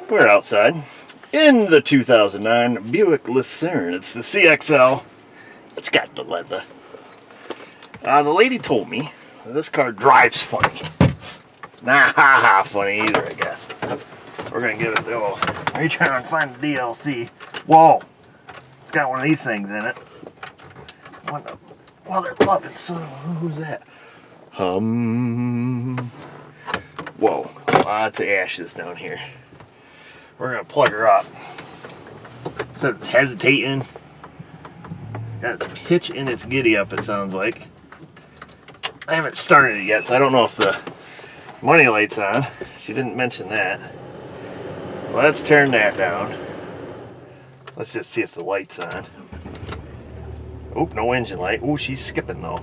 We're outside in the 2009 Buick Lucerne. It's the CXL. It's got the leather. The lady told me this car drives funny. Nah, funny either, I guess. We're gonna give it the old reach around and find the DLC. Whoa! It's got one of these things in it. What the mother loving son of a, who's that? Whoa, lots of ashes down here. We're gonna plug her up. So it's hesitating. Got some hitch in its giddy up, it sounds like. I haven't started it yet, so I don't know if the money light's on. She didn't mention that. Well, let's turn that down. Let's just see if the light's on. Oop, no engine light. Ooh, she's skipping though.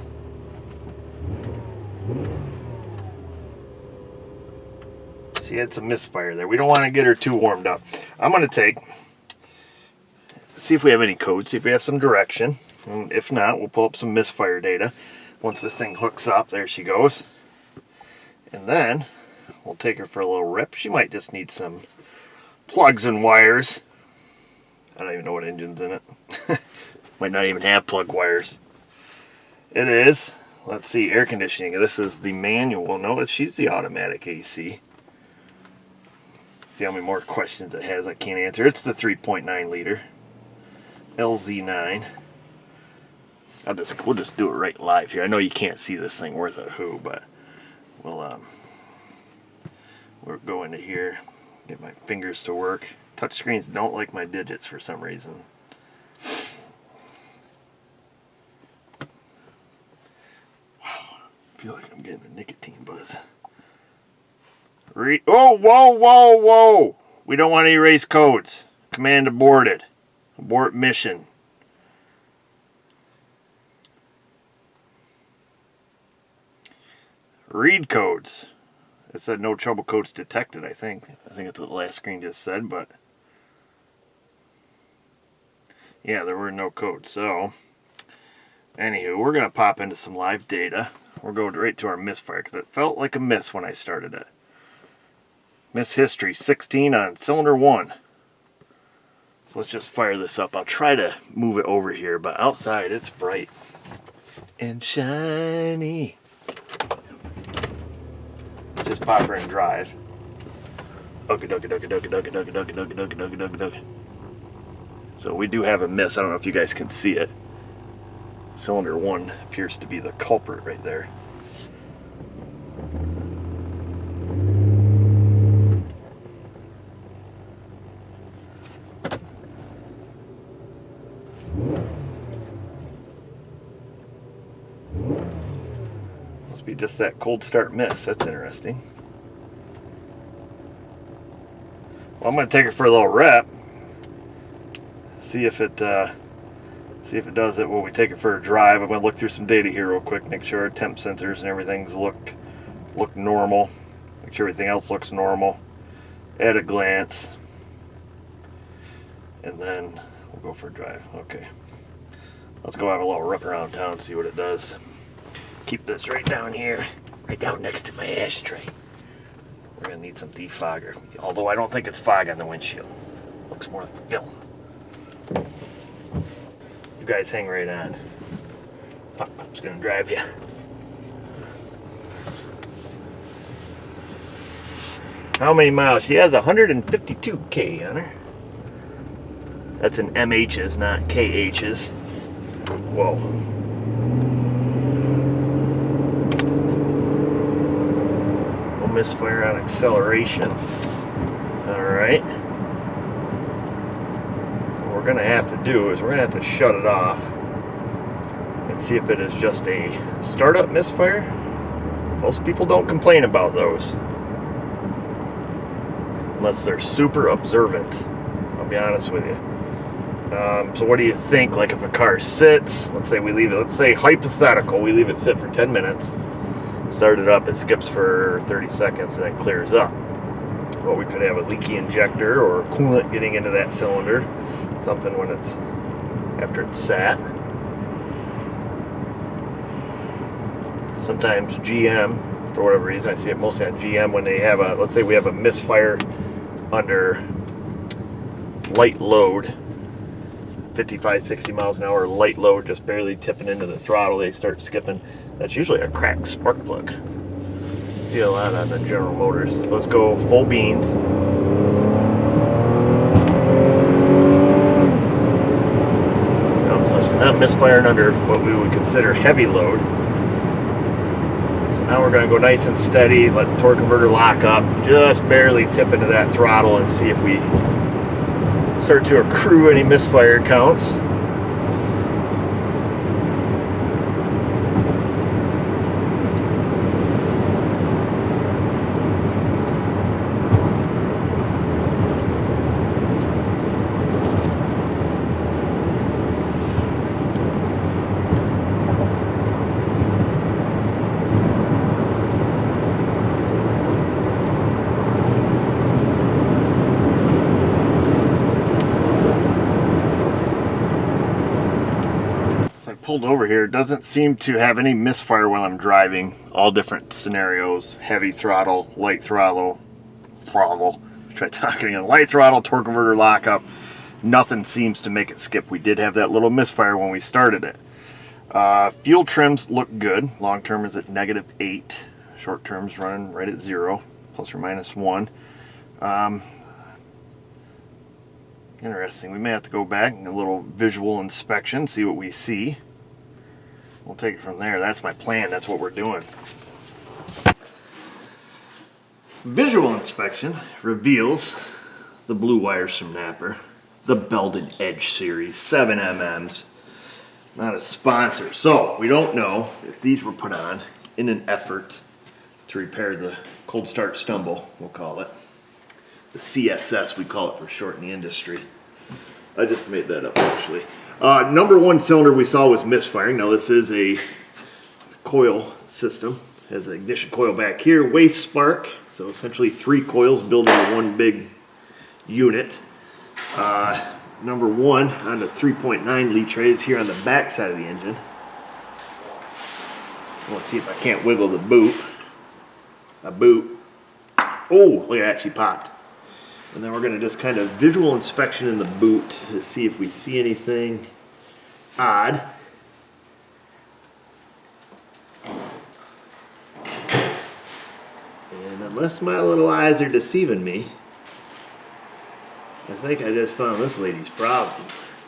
She had some misfire there. We don't want to get her too warmed up. I'm going to see if we have any code, see if we have some direction. And if not, we'll pull up some misfire data. Once this thing hooks up, there she goes. And then we'll take her for a little rip. She might just need some plugs and wires. I don't even know what engine's in it. Might not even have plug wires. It is. Let's see, air conditioning. This is the manual. Notice she's the automatic AC. See how many more questions it has I can't answer. It's the 3.9 liter LZ9. We'll just do it right live here. I know you can't see this thing worth a who, but we'll go into here, get my fingers to work. Touch screens don't like my digits for some reason. Wow, I feel like I'm getting a nicotine buzz. Oh, whoa. We don't want to erase codes. Command aborted. Abort mission. Read codes. It said no trouble codes detected, I think. I think that's what the last screen just said, but yeah, there were no codes. So, anywho, we're going to pop into some live data. We're going right to our misfire because it felt like a miss when I started it. Miss history 16 on cylinder 1. So let's just fire this up. I'll try to move it over here, but outside it's bright and shiny. Let's just pop her and drive. So we do have a miss. I don't know if you guys can see it. Cylinder 1 appears to be the culprit right there. Must be just that cold start miss. That's interesting. Well, I'm going to take her for a little rep. See if it does it when we take it for a drive. I'm going to look through some data here real quick, make sure our temp sensors and everything's look normal. Make sure everything else looks normal at a glance. And then we'll go for a drive. Okay. Let's go have a little rip around town and see what it does. Keep this right down here, right down next to my ashtray. We're going to need some defogger, although I don't think it's fog on the windshield. Looks more like film. You guys hang right on. Pop-Pop's going to drive you. How many miles? She has 152K on her. That's in MHs, not KHs. Whoa. No misfire on acceleration. Alright. What we're going to have to do is we're going to have to shut it off and see if it is just a startup misfire. Most people don't complain about those unless they're super observant. I'll be honest with you. So what do you think? Like if a car sits, let's say hypothetical, we leave it sit for 10 minutes, start it up, it skips for 30 seconds and then clears up. Well, we could have a leaky injector or coolant getting into that cylinder, something when it's after it's sat. Sometimes GM, for whatever reason, I see it mostly on GM when they have let's say we have a misfire under light load, 55, 60 miles an hour light load, just barely tipping into the throttle, they start skipping. That's usually a cracked spark plug. See a lot on the General Motors. So let's go full beans. So she's not misfiring under what we would consider heavy load. So now we're going to go nice and steady, let the torque converter lock up, just barely tip into that throttle and see if we start to accrue any misfire counts. Pulled over here, it doesn't seem to have any misfire while I'm driving. All different scenarios: heavy throttle, light throttle, try talking again, light throttle, torque converter lockup. Nothing seems to make it skip. We did have that little misfire when we started it. Fuel trims look good. Long term is at -8. Short term's running right at 0, plus or minus 1. Interesting. We may have to go back and a little visual inspection, see what we see. We'll take it from there. That's my plan. That's what we're doing. Visual inspection reveals the blue wires from Napper, the Belted Edge series, 7mm. Not a sponsor. So we don't know if these were put on in an effort to repair the cold start stumble, we'll call it. The CSS, we call it for short in the industry. I just made that up actually. Number one cylinder we saw was misfiring. Now this is a coil system. Has an ignition coil back here, waste spark. So essentially 3 coils built into one big unit. Number one on the 3.9 litre is here on the back side of the engine. Let's see if I can't wiggle the boot. A boot. Oh, look, it actually popped. And then we're going to just kind of visual inspection in the boot to see if we see anything odd. And unless my little eyes are deceiving me, I think I just found this lady's problem.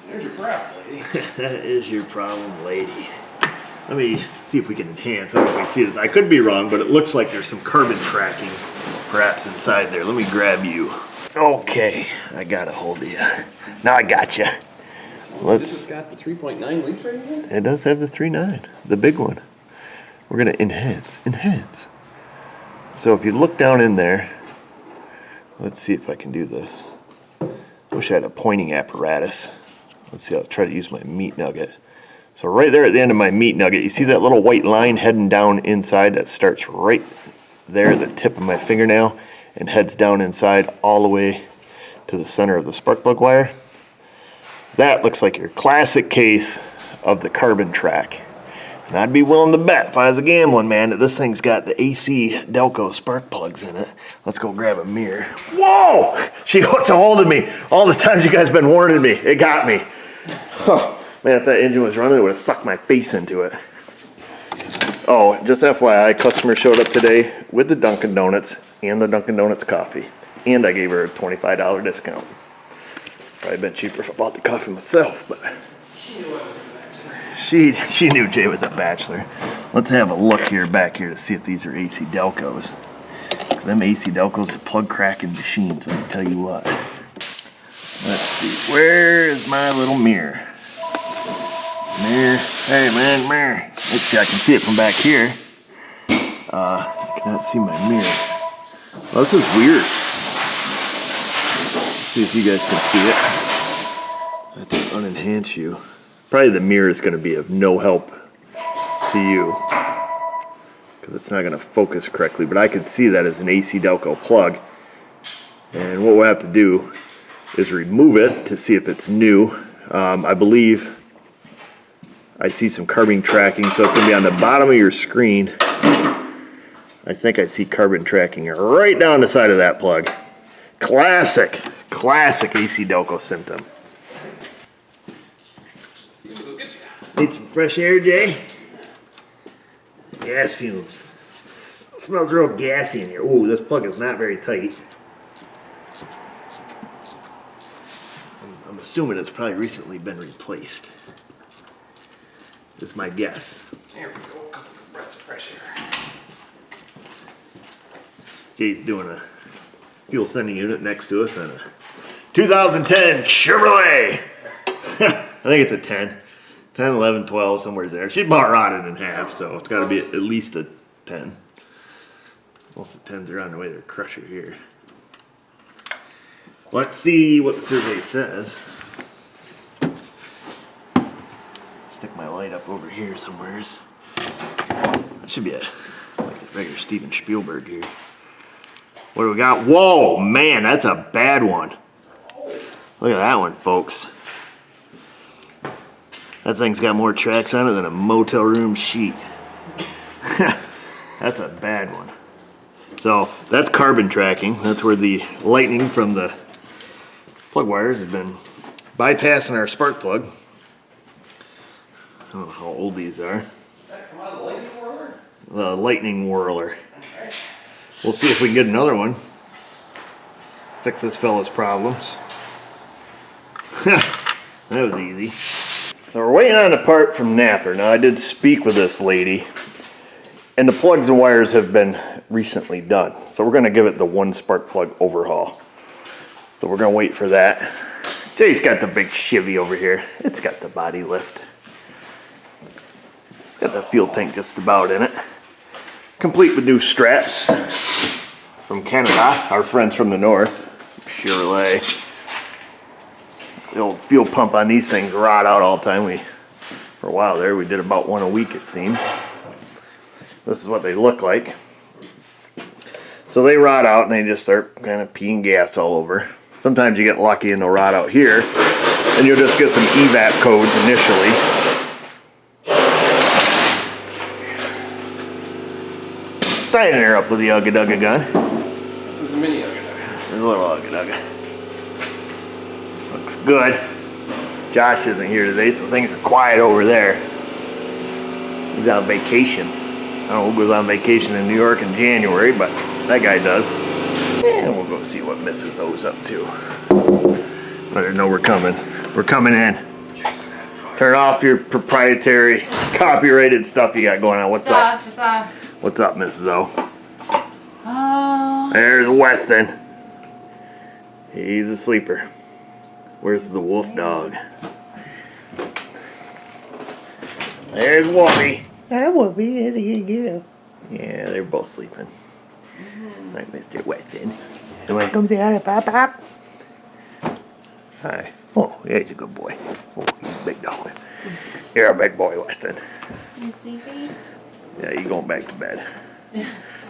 There's your problem, lady. That is your problem, lady. Let me see if we can enhance. I don't know if we see this. I could be wrong, but it looks like there's some carbon tracking perhaps inside there. Let me grab you. Okay, I got a hold of you. Now I got you. This has got the 3.9 litre in it? It does have the 3.9, the big one. We're gonna enhance. So if you look down in there, let's see if I can do this. I wish I had a pointing apparatus. Let's see, I'll try to use my meat nugget. So right there at the end of my meat nugget, you see that little white line heading down inside that starts right there at the tip of my fingernail and heads down inside all the way to the center of the spark plug wire. That looks like your classic case of the carbon track. And I'd be willing to bet, if I was a gambling man, that this thing's got the AC Delco spark plugs in it. Let's go grab a mirror. Whoa! She hooked a hold of me. All the times you guys been warning me, it got me. Oh, man, if that engine was running, it would have sucked my face into it. Oh, just FYI, customer showed up today with the Dunkin' Donuts and the Dunkin' Donuts coffee. And I gave her a $25 discount. Probably been cheaper if I bought the coffee myself, but she knew Jay was a bachelor. Let's have a look here back here to see if these are AC Delcos. Because them AC Delcos are plug cracking machines, let me tell you what. Let's see, where is my little mirror? Mirror, hey man, mirror. Let's see, I can see it from back here. I cannot see my mirror. Well, this is weird. Let's see if you guys can see it. I have to unenhance you. Probably the mirror is going to be of no help to you because it's not going to focus correctly, but I can see that as an AC Delco plug. And what we'll have to do is remove it to see if it's new. I believe I see some carbon tracking, so it's going to be on the bottom of your screen. I think I see carbon tracking right down the side of that plug. Classic AC Delco symptom. Need some fresh air, Jay? Gas fumes. It smells real gassy in here. Ooh, this plug is not very tight. I'm assuming it's probably recently been replaced. Is my guess. There we go. Breath of fresh air. Jay's doing a fuel sending unit next to us on a 2010 Chevrolet. I think it's a 10. 10, 11, 12, somewhere there. She's about rotted in half, so it's got to be at least a 10. Most of the 10s are on the way to the crusher here. Let's see what the survey says. Stick my light up over here somewhere. That should be like a regular Steven Spielberg here. What do we got? Whoa, man, that's a bad one. Look at that one, folks. That thing's got more tracks on it than a motel room sheet. That's a bad one. So that's carbon tracking. That's where the lightning from the plug wires have been bypassing our spark plug. I don't know how old these are. That come out of the lightning whirler? The lightning whirler. Okay. We'll see if we can get another one. Fix this fella's problems. That was easy. So we're waiting on a part from Napper. Now I did speak with this lady, and the plugs and wires have been recently done. So we're gonna give it the one spark plug overhaul. So we're gonna wait for that. Jay's got the big Chevy over here. It's got the body lift. It's got the fuel tank just about in it. Complete with new straps from Canada, our friends from the north, Chevrolet. The old fuel pump on these things rot out all the time. For a while there, we did about one a week, it seemed. This is what they look like. So they rot out and they just start kind of peeing gas all over. Sometimes you get lucky and they'll rot out here, and you'll just get some evap codes initially. Tighten her up with the Ugga Dugga gun. This is the mini Ugga Dugga. There's a little Ugga Dugga. Looks good. Josh isn't here today, so things are quiet over there. He's on vacation. I don't know who goes on vacation in New York in January, but that guy does. And we'll go see what Mrs. O's up to. Let her know we're coming. We're coming in. Turn off your proprietary, copyrighted stuff you got going on. What's up? It's off. What's up, Mrs. O? Oh. There's Weston. He's a sleeper. Where's the wolf dog? There's Wolfie. Hi, Wolfie. There's a good girl. Yeah, they're both sleeping. Right, Mr. Weston. You want to come say hi to Pop Pop? Hi. Oh, yeah, he's a good boy. Oh, he's a big dog. You're a big boy, Weston. You sleepy? Yeah, he's going back to bed.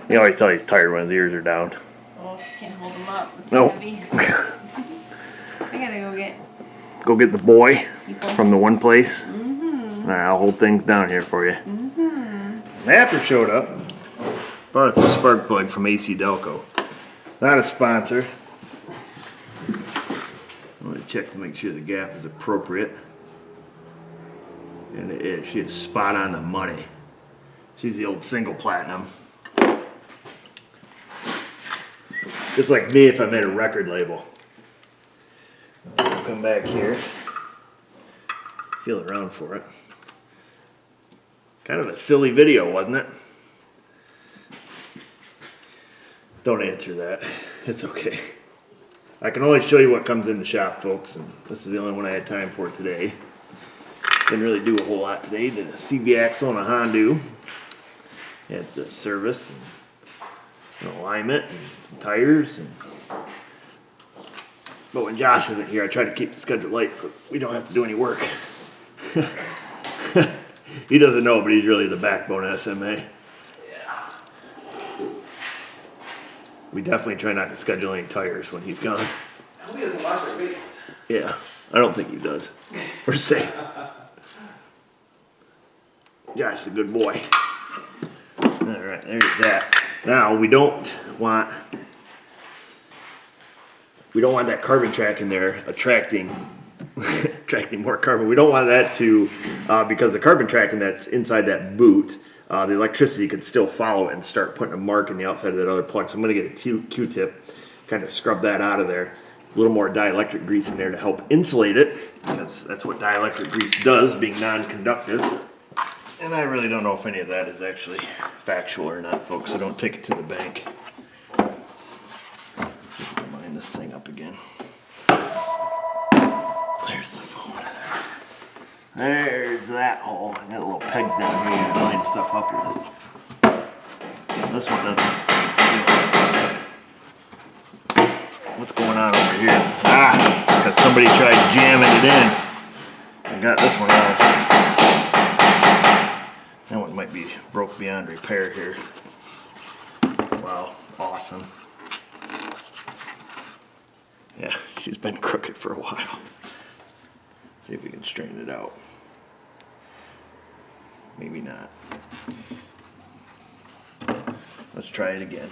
You always tell he's tired when his ears are down. Oh, can't hold him up. It's No. heavy. I gotta go get Go get the boy people. from the one place. Mm-hmm. Alright, I'll hold things down here for you. Mm-hmm. Napper showed up. Bought us a spark plug from AC Delco. Not a sponsor. I'm going to check to make sure the gap is appropriate. And it is. She is spot on the money. She's the old single platinum. Just like me if I made a record label. I'll come back here. Feel around for it. Kind of a silly video, wasn't it? Don't answer that. It's okay. I can only show you what comes in the shop, folks, and this is the only one I had time for today. Didn't really do a whole lot today. Did a CV axle and a Honda. Had the service and an alignment and some tires. But when Josh isn't here, I try to keep the schedule light so we don't have to do any work. He doesn't know, but he's really the backbone of SMA. Yeah. We definitely try not to schedule any tires when he's gone. I hope he doesn't watch our videos. Yeah, I don't think he does. We're safe. Josh is a good boy. Alright, there's that. Now, we don't want we don't want that carbon track in there attracting more carbon. We don't want that to, because the carbon tracking that's inside that boot, the electricity could still follow it and start putting a mark in the outside of that other plug. So I'm going to get a Q-tip, kind of scrub that out of there. A little more dielectric grease in there to help insulate it, because that's what dielectric grease does, being non-conductive. And I really don't know if any of that is actually factual or not, folks, so don't take it to the bank. Line this thing up again. There's the phone. There's that hole. I got little pegs down here to line stuff up here. This one doesn't. What's going on over here? Because somebody tried jamming it in. I got this one off. That one might be broke beyond repair here. Wow, awesome. Yeah, she's been crooked for a while. See if we can straighten it out. Maybe not. Let's try it again.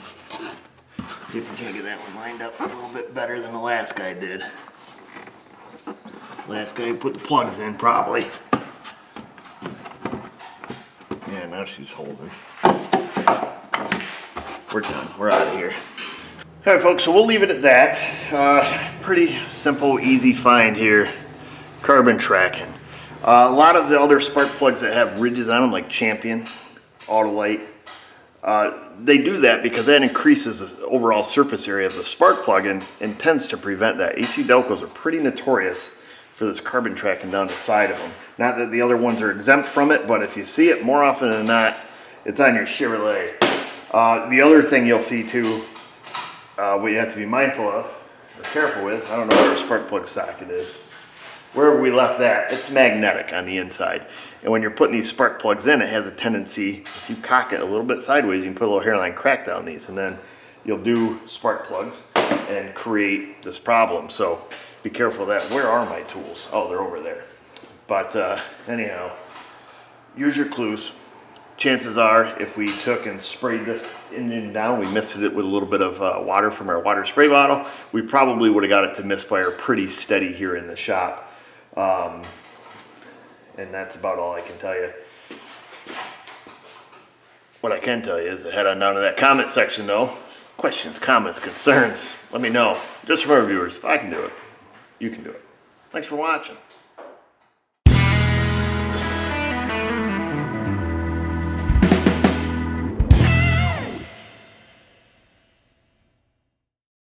See if we can get that one lined up a little bit better than the last guy did. Last guy put the plugs in, probably. Yeah, now she's holding. We're done. We're out of here. All right, folks, so we'll leave it at that. Pretty simple, easy find here. Carbon tracking. A lot of the other spark plugs that have ridges on them, like Champion, Autolite, they do that because that increases the overall surface area of the spark plug and tends to prevent that. AC Delcos are pretty notorious for this carbon tracking down the side of them. Not that the other ones are exempt from it, but if you see it more often than not, it's on your Chevrolet. The other thing you'll see too, what you have to be mindful of, or careful with, I don't know where a spark plug socket is. Wherever we left that, it's magnetic on the inside. And when you're putting these spark plugs in, it has a tendency, if you cock it a little bit sideways, you can put a little hairline crack down these, and then you'll do spark plugs and create this problem. So be careful of that. Where are my tools? Oh, they're over there. But anyhow, use your clues. Chances are, if we took and sprayed this engine down, we misted it with a little bit of water from our water spray bottle, we probably would have got it to misfire pretty steady here in the shop. And that's about all I can tell you. What I can tell you is head on down to that comment section though. Questions, comments, concerns, let me know. Just from our viewers, if I can do it, you can do it. Thanks for watching.